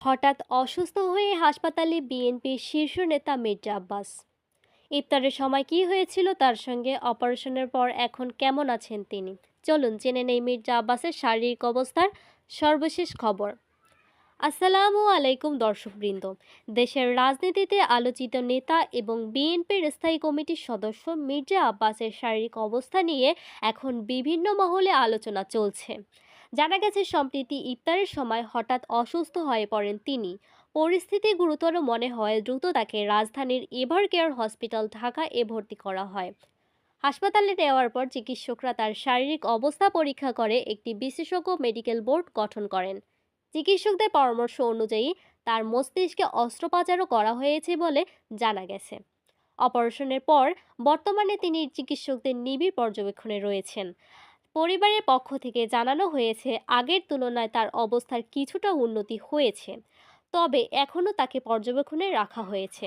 হঠাৎ অসুস্থ হয়ে হাসপাতালে বিএনপির শীর্ষ নেতা মির্জা আব্বাস। ইফতারের সময় কি হয়েছিল তার সঙ্গে, অপারেশনের পর এখন কেমন আছেন তিনি? চলুন জেনে নেই মির্জা আব্বাসের শারীরিক অবস্থার সর্বশেষ খবর। আসসালামু আলাইকুম দর্শকবৃন্দ। দেশের রাজনীতিতে আলোচিত নেতা এবং বিএনপির স্থায়ী কমিটির সদস্য মির্জা আব্বাসের শারীরিক অবস্থা নিয়ে এখন বিভিন্ন মহলে আলোচনা চলছে। জানা গেছে সম্প্রতি ইফতারের সময় হঠাৎ অসুস্থ হয়ে পড়েন তিনি। পরিস্থিতি গুরুতর মনে হয় দ্রুত তাকে রাজধানীর এভার কেয়ার হসপিটাল ঢাকা ভর্তি করা হয়। হাসপাতালে নেওয়ার পর চিকিৎসকরা তার শারীরিক অবস্থা পরীক্ষা করে একটি বিশেষজ্ঞ মেডিকেল বোর্ড গঠন করেন। চিকিৎসকদের পরামর্শ অনুযায়ী তার মস্তিষ্কে অস্ত্রোপচারও করা হয়েছে বলে জানা গেছে। অপারেশনের পর বর্তমানে তিনি চিকিৎসকদের নিবিড় পর্যবেক্ষণে রয়েছেন। পরিবারের পক্ষ থেকে জানানো হয়েছে আগের তুলনায় তার অবস্থার কিছুটা উন্নতি হয়েছে, তবে এখনও তাকে পর্যবেক্ষণে রাখা হয়েছে।